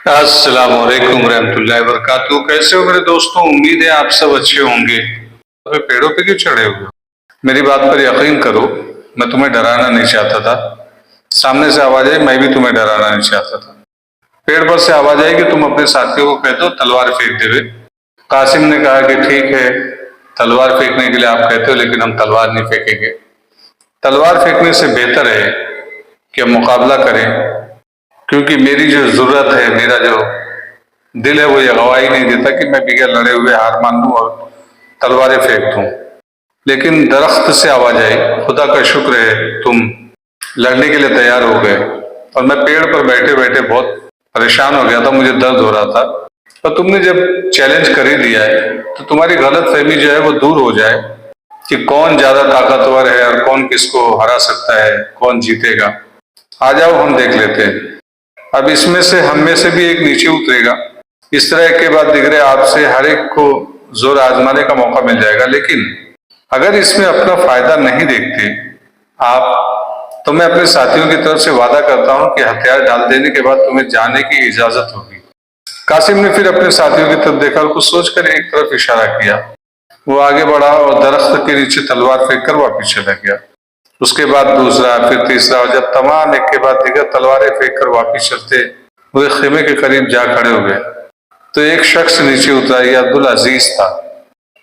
السلام علیکم ورحمۃ اللہ وبرکاتہ۔ کیسے ہو میرے دوستوں؟ امید ہے آپ سب اچھے ہوں گے۔ پیڑوں پہ کیوں چڑھے ہوئے ہو؟ میری بات پر یقین کرو، میں تمہیں ڈرانا نہیں چاہتا تھا۔ سامنے سے آواز آئی، میں بھی تمہیں ڈرانا نہیں چاہتا تھا۔ پیڑ پر سے آواز آئی کہ تم اپنے ساتھیوں کو کہہ دو تلوار پھینکتے ہوئے۔ قاسم نے کہا کہ ٹھیک ہے، تلوار پھینکنے کے لیے آپ کہتے ہو، لیکن ہم تلوار نہیں پھینکیں گے۔ تلوار پھینکنے سے بہتر ہے کہ ہم مقابلہ کریں، کیونکہ میری جو ضرورت ہے، میرا جو دل ہے، وہ یہ گواہی نہیں دیتا کہ میں بغیر لڑے ہوئے ہار مان لوں اور تلواریں پھینک دوں۔ لیکن درخت سے آواز آئی، خدا کا شکر ہے تم لڑنے کے لیے تیار ہو گئے، اور میں پیڑ پر بیٹھے بیٹھے بہت پریشان ہو گیا تھا، مجھے درد ہو رہا تھا، اور تم نے جب چیلنج کر ہی دیا ہے تو تمہاری غلط فہمی جو ہے وہ دور ہو جائے کہ کون زیادہ طاقتور ہے اور کون کس کو ہرا سکتا ہے، کون جیتے گا۔ آ جاؤ ہم دیکھ لیتے ہیں۔ اب اس میں سے ہم میں سے بھی ایک نیچے اترے گا، اس طرح ایک کے بعد دیگرے آپ سے ہر ایک کو زور آزمانے کا موقع مل جائے گا۔ لیکن اگر اس میں اپنا فائدہ نہیں دیکھتے آپ، تو میں اپنے ساتھیوں کی طرف سے وعدہ کرتا ہوں کہ ہتھیار ڈال دینے کے بعد تمہیں جانے کی اجازت ہوگی۔ قاسم نے پھر اپنے ساتھیوں کی طرف دیکھا اور کچھ سوچ کر ایک طرف اشارہ کیا۔ وہ آگے بڑھا اور درخت کے نیچے تلوار پھینک کر واپس چلا گیا۔ اس کے بعد دوسرا، پھر تیسرا، اور جب تمام ایک کے بعد دیگر تلواریں پھینک کر واپس چلتے ہوئے خیمے کے قریب جا کھڑے ہوئے، تو ایک شخص نیچے اترا۔ یہ عبدالعزیز تھا۔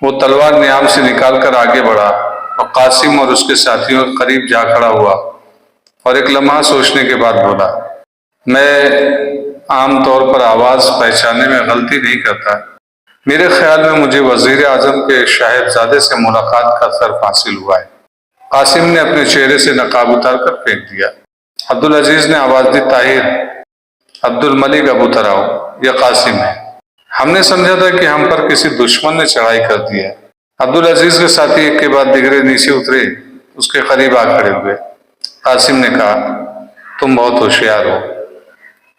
وہ تلوار نیام سے نکال کر آگے بڑھا اور قاسم اور اس کے ساتھیوں کے قریب جا کھڑا ہوا، اور ایک لمحہ سوچنے کے بعد بولا، میں عام طور پر آواز پہچاننے میں غلطی نہیں کرتا۔ میرے خیال میں مجھے وزیر اعظم کے صاحبزادے سے ملاقات کا شرف حاصل ہوا ہے۔ قاسم نے اپنے چہرے سے نقاب اتار کر پھینک دیا۔ عبدالعزیز نے آواز دی، طاہر، عبد الملک ابو تراؤ، یہ قاسم ہے۔ ہم نے سمجھا تھا کہ ہم پر کسی دشمن نے چڑھائی کر دی ہے۔ عبدالعزیز کے ساتھی ایک کے بعد دیگرے نیچے اترے، اس کے قریب آ کھڑے ہوئے۔ قاسم نے کہا، تم بہت ہوشیار ہو۔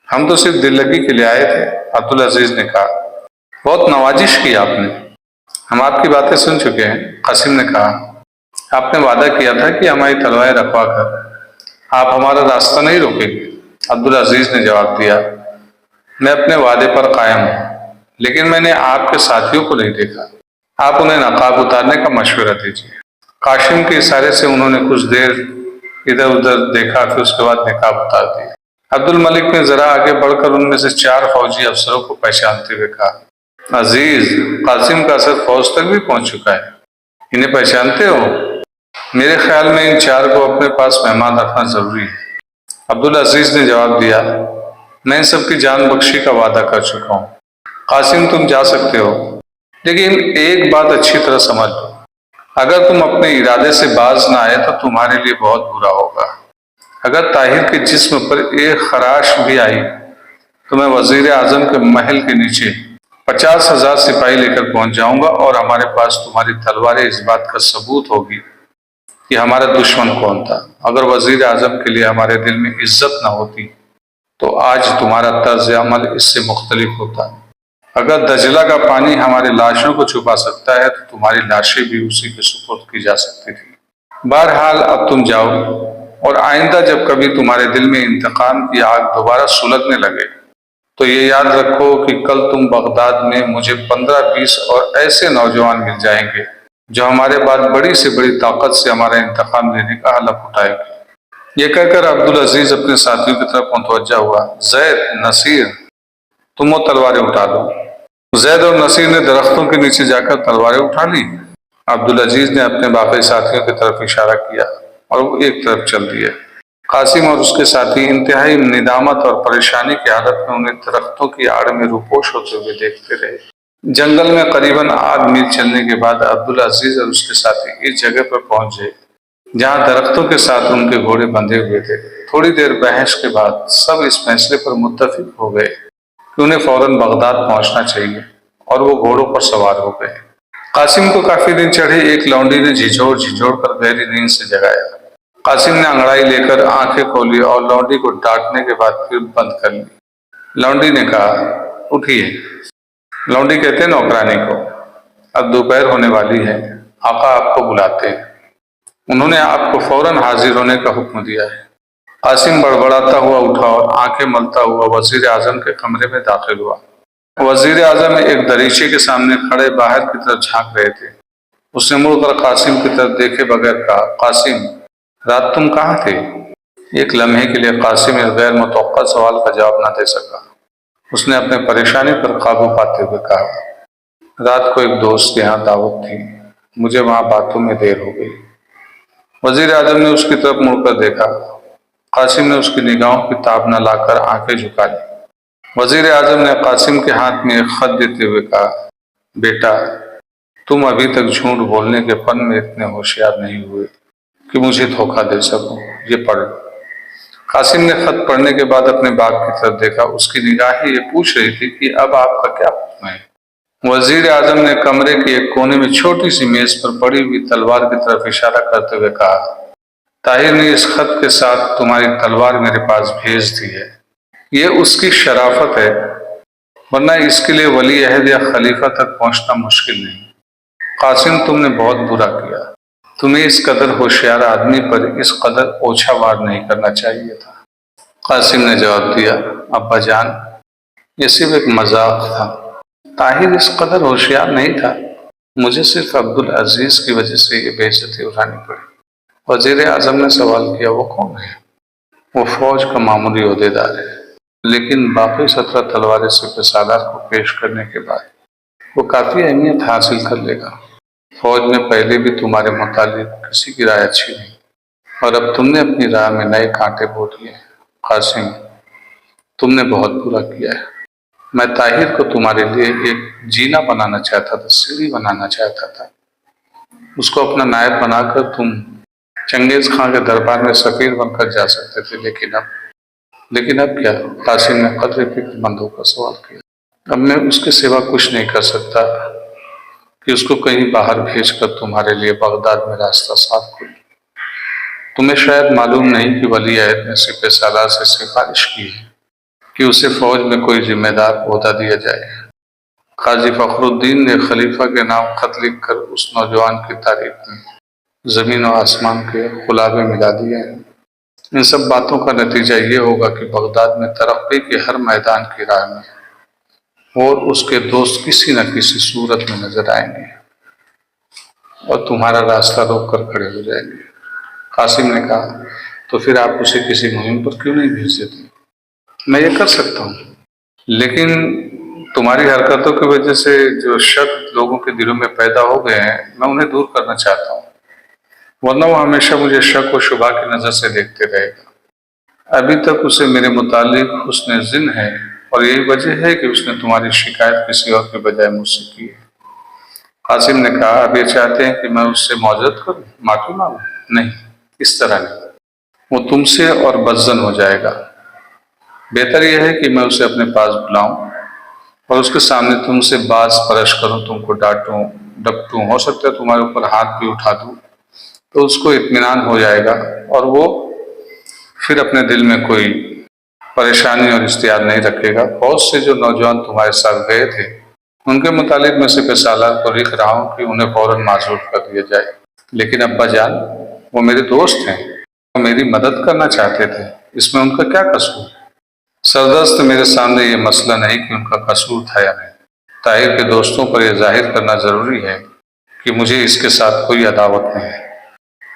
ہم تو صرف دل لگی کے لیے آئے تھے۔ عبدالعزیز نے کہا، بہت نوازش کی آپ نے، ہم آپ کی باتیں سن چکے ہیں۔ قاسم نے کہا، آپ نے وعدہ کیا تھا کہ ہماری تلواریں رکھوا کر آپ ہمارا راستہ نہیں روکیں گے۔ عبدالعزیز نے جواب دیا، میں اپنے وعدے پر قائم ہوں، لیکن میں نے آپ کے ساتھیوں کو نہیں دیکھا۔ آپ انہیں نقاب اتارنے کا مشورہ دیجیے۔ قاسم کے اشارے سے انہوں نے کچھ دیر ادھر ادھر دیکھا، پھر اس کے بعد نقاب اتار دیا۔ عبد الملک نے ذرا آگے بڑھ کر ان میں سے 4 فوجی افسروں کو پہچانتے ہوئے کہا، عزیز، قاسم کا اثر فوج تک بھی پہنچ چکا ہے، انہیں پہچانتے ہو؟ میرے خیال میں ان 4 کو اپنے پاس مہمان رکھنا ضروری ہے۔ عبدالعزیز نے جواب دیا، میں ان سب کی جان بخشی کا وعدہ کر چکا ہوں۔ قاسم، تم جا سکتے ہو، لیکن ایک بات اچھی طرح سمجھ لو، اگر تم اپنے ارادے سے باز نہ آئے تو تمہارے لیے بہت برا ہوگا۔ اگر طاہر کے جسم پر ایک خراش بھی آئی تو میں وزیر اعظم کے محل کے نیچے 50,000 سپاہی لے کر پہنچ جاؤں گا، اور ہمارے پاس تمہاری تلواریں اس بات کا ثبوت ہوگی کہ ہمارا دشمن کون تھا۔ اگر وزیر اعظم کے لیے ہمارے دل میں عزت نہ ہوتی تو آج تمہارا طرز عمل اس سے مختلف ہوتا۔ اگر دجلہ کا پانی ہماری لاشوں کو چھپا سکتا ہے تو تمہاری لاشیں بھی اسی کے سپرد کی جا سکتی تھی۔ بہرحال اب تم جاؤ، اور آئندہ جب کبھی تمہارے دل میں انتقام کی آگ دوبارہ سلگنے لگے تو یہ یاد رکھو کہ کل تم بغداد میں مجھے 15-20 اور ایسے نوجوان مل جائیں گے جو ہمارے بعد بڑی سے بڑی طاقت سے ہمارا انتقام لینے کا حلف اٹھائے گے۔ یہ کہہ کر عبدالعزیز اپنے ساتھیوں کی طرف متوجہ ہوا۔ زید، نصیر، تم وہ تلواریں اٹھا دو۔ زید اور نصیر نے درختوں کے نیچے جا کر تلواریں اٹھا لی۔ عبدالعزیز نے اپنے باقی ساتھیوں کی طرف اشارہ کیا اور وہ ایک طرف چل دیے۔ قاسم اور اس کے ساتھی انتہائی ندامت اور پریشانی کی حالت میں انہیں درختوں کی آڑ میں روپوش ہوتے ہوئے دیکھتے رہے۔ جنگل میں قریباً 8 میل چلنے کے بعد عبدالعزیز اور اس کے ساتھی اس جگہ پر پہنچ گئے جہاں درختوں کے ساتھ ان کے گھوڑے بندھے ہوئے تھے۔ تھوڑی دیر بحث کے بعد سب اس فیصلے پر متفق ہو گئے کہ انہیں فوراً بغداد پہنچنا چاہیے، اور وہ گھوڑوں پر سوار ہو گئے۔ قاسم کو کافی دن چڑھے ایک لونڈی نے جھنجھوڑ جھنجھوڑ کر گہری نیند سے جگایا۔ قاسم نے انگڑائی لے کر آنکھیں کھولی اور لونڈی کو ڈانٹنے کے بعد پھر بند کر لی۔ لونڈی نے کہا، اٹھیے۔ لونڈی کہتے ہیں نوکرانی کو۔ اب دوپہر ہونے والی ہے، آقا آپ کو بلاتے ہیں، انہوں نے آپ کو فوراً حاضر ہونے کا حکم دیا ہے۔ قاسم بڑبڑاتا ہوا اٹھا اور آنکھیں ملتا ہوا وزیر اعظم کے کمرے میں داخل ہوا۔ وزیر اعظم ایک دریچے کے سامنے کھڑے باہر کی طرف جھانک رہے تھے۔ اس نے مڑ کر قاسم کی طرف دیکھے بغیر کہا، قاسم، رات تم کہاں تھے؟ ایک لمحے کے لیے قاسم اس غیر متوقع سوال کا جواب نہ دے سکا۔ اس نے اپنے پریشانی پر قابو پاتے ہوئے کہا، رات کو ایک دوست کے یہاں دعوت تھی، مجھے وہاں باتوں میں دیر ہو گئی۔ وزیر اعظم نے اس کی طرف مڑ کر دیکھا۔ قاسم نے اس کی نگاہوں کی تاب نہ لا کر آنکھیں جھکا لی۔ وزیر اعظم نے قاسم کے ہاتھ میں ایک خط دیتے ہوئے کہا، بیٹا، تم ابھی تک جھوٹ بولنے کے فن میں اتنے ہوشیار نہیں ہوئے کہ مجھے دھوکہ دے سکو، یہ پڑھ لو۔ قاسم نے خط پڑھنے کے بعد اپنے باپ کی طرف دیکھا۔ اس کی نگاہیں یہ پوچھ رہی تھی کہ اب آپ کا کیا حکم ہے؟ وزیر اعظم نے کمرے کے ایک کونے میں چھوٹی سی میز پر پڑی ہوئی تلوار کی طرف اشارہ کرتے ہوئے کہا، طاہر نے اس خط کے ساتھ تمہاری تلوار میرے پاس بھیج دی ہے۔ یہ اس کی شرافت ہے، ورنہ اس کے لیے ولی عہد یا خلیفہ تک پہنچنا مشکل نہیں۔ قاسم، تم نے بہت برا کیا، تمہیں اس قدر ہوشیار آدمی پر اس قدر اوچھا وار نہیں کرنا چاہیے تھا۔ قاسم نے جواب دیا، ابا جان، یہ صرف ایک مذاق تھا، طاہر اس قدر ہوشیار نہیں تھا، مجھے صرف عبدالعزیز کی وجہ سے یہ بے عزتی اٹھانی پڑی۔ وزیر اعظم نے سوال کیا، وہ کون ہے؟ وہ فوج کا معمولی عہدیدار ہے، لیکن باقی 17 تلواریں سپہ سالار کو پیش کرنے کے بعد وہ کافی اہمیت حاصل کر لے گا۔ فوج نے پہلے بھی تمہارے متعلق کسی کی رائے اچھی نہیں، اور اب تم نے اپنی راہ میں نئے کانٹے بو دیے۔ قاسم، تم نے بہت برا کیا ہے۔ میں طاہر کو تمہارے لیے ایک جینا بنانا چاہتا تھا، سیڑھی بنانا چاہتا تھا۔ اس کو اپنا نائب بنا کر تم چنگیز خان کے دربار میں سفیر بن کر جا سکتے تھے، لیکن اب کیا؟ قاسم نے قدرے فکر مند ہو کر سوال کیا۔ اب میں اس کے سوا کچھ نہیں کر سکتا کہ اس کو کہیں باہر بھیج کر تمہارے لیے بغداد میں راستہ صاف کروں۔ تمہیں شاید معلوم نہیں کہ ولی عہد نے سپہ سالار سے سفارش کی ہے کہ اسے فوج میں کوئی ذمہ دار عہدہ دیا جائے۔ قاضی فخر الدین نے خلیفہ کے نام خط لکھ کر اس نوجوان کی تاریخ میں زمین و آسمان کے خلابے ملا دیے ہیں۔ ان سب باتوں کا نتیجہ یہ ہوگا کہ بغداد میں ترقی کے ہر میدان کی راہ میں اور اس کے دوست کسی نہ کسی صورت میں نظر آئیں گے اور تمہارا راستہ روک کر کھڑے ہو جائیں گے۔ قاسم نے کہا، تو پھر آپ اسے کسی مہم پر کیوں نہیں بھیج دیتے؟ میں یہ کر سکتا ہوں، لیکن تمہاری حرکتوں کی وجہ سے جو شک لوگوں کے دلوں میں پیدا ہو گئے ہیں، میں انہیں دور کرنا چاہتا ہوں، ورنہ وہ ہمیشہ مجھے شک و شبہ کی نظر سے دیکھتے رہے گا۔ ابھی تک اسے میرے متعلق حسن ظن ہے، اور یہی وجہ ہے کہ اس نے تمہاری شکایت کسی اور کے بجائے مجھ سے کی ہے۔ قاسم نے کہا، اب یہ چاہتے ہیں کہ میں اس سے معذرت کروں، معافی مانگوں؟ نہیں، اس طرح نہیں، وہ تم سے اور بدظن ہو جائے گا۔ بہتر یہ ہے کہ میں اسے اپنے پاس بلاؤں اور اس کے سامنے تم سے باز پرش کروں، تم کو ڈانٹوں ڈپٹوں، ہو سکتا ہے تمہارے اوپر ہاتھ بھی اٹھا دوں، تو اس کو اطمینان ہو جائے گا اور وہ پھر اپنے دل میں کوئی پریشانی اور اشتہار نہیں رکھے گا۔ بہت سے جو نوجوان تمہارے ساتھ گئے تھے، ان کے متعلق میں سپہ سالار کو لکھ رہا ہوں کہ انہیں فوراً معزول کر دیا جائے، لیکن ابا جان، وہ میرے دوست ہیں، وہ میری مدد کرنا چاہتے تھے، اس میں ان کا کیا قصور؟ سردست میرے سامنے یہ مسئلہ نہیں کہ ان کا قصور تھا یا نہیں۔ طاہر کے دوستوں پر یہ ظاہر کرنا ضروری ہے کہ مجھے اس کے ساتھ کوئی عداوت نہیں ہے۔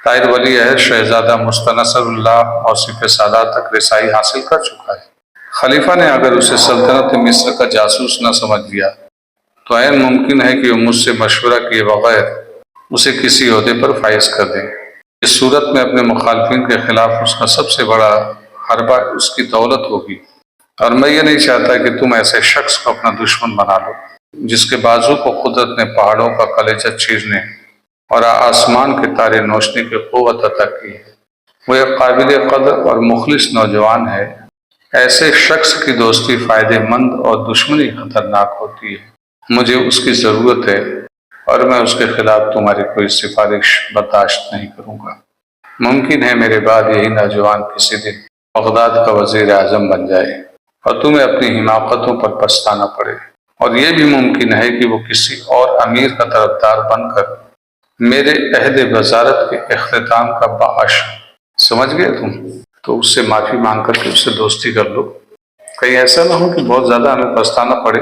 طاہر ولی عہد شہزادہ مستنصر اللہ اور سپہ سالار تک رسائی حاصل کر چکا ہے۔ خلیفہ نے اگر اسے سلطنت مصر کا جاسوس نہ سمجھ لیا تو عین ممکن ہے کہ وہ مجھ سے مشورہ کیے بغیر اسے کسی عہدے پر فائز کر دیں۔ اس صورت میں اپنے مخالفین کے خلاف اس کا سب سے بڑا حربہ اس کی دولت ہوگی، اور میں یہ نہیں چاہتا کہ تم ایسے شخص کو اپنا دشمن بنا لو جس کے بازو کو قدرت نے پہاڑوں کا کلیجہ چیرنے اور آسمان کے تارے نوچنے کی قوت عطا کی ہے۔ وہ ایک قابل قدر اور مخلص نوجوان ہے۔ ایسے شخص کی دوستی فائدہ مند اور دشمنی خطرناک ہوتی ہے۔ مجھے اس کی ضرورت ہے اور میں اس کے خلاف تمہاری کوئی سفارش برداشت نہیں کروں گا۔ ممکن ہے میرے بعد یہی نوجوان کسی دن بغداد کا وزیر اعظم بن جائے اور تمہیں اپنی حماقتوں پر پچھتانا پڑے، اور یہ بھی ممکن ہے کہ وہ کسی اور امیر کا طرفدار بن کر میرے عہد وزارت کے اختتام کا باعث۔ سمجھ گئے تم؟ تو اس سے معافی مانگ کر کے اس سے دوستی کر لو. کہیں ایسا نہ ہو کہ بہت زیادہ ہمیں پچھتانا پڑے.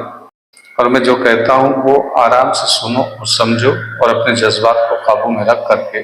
اور میں جو کہتا ہوں وہ آرام سے سنو اور سمجھو، اور اپنے جذبات کو قابو میں رکھ کر کے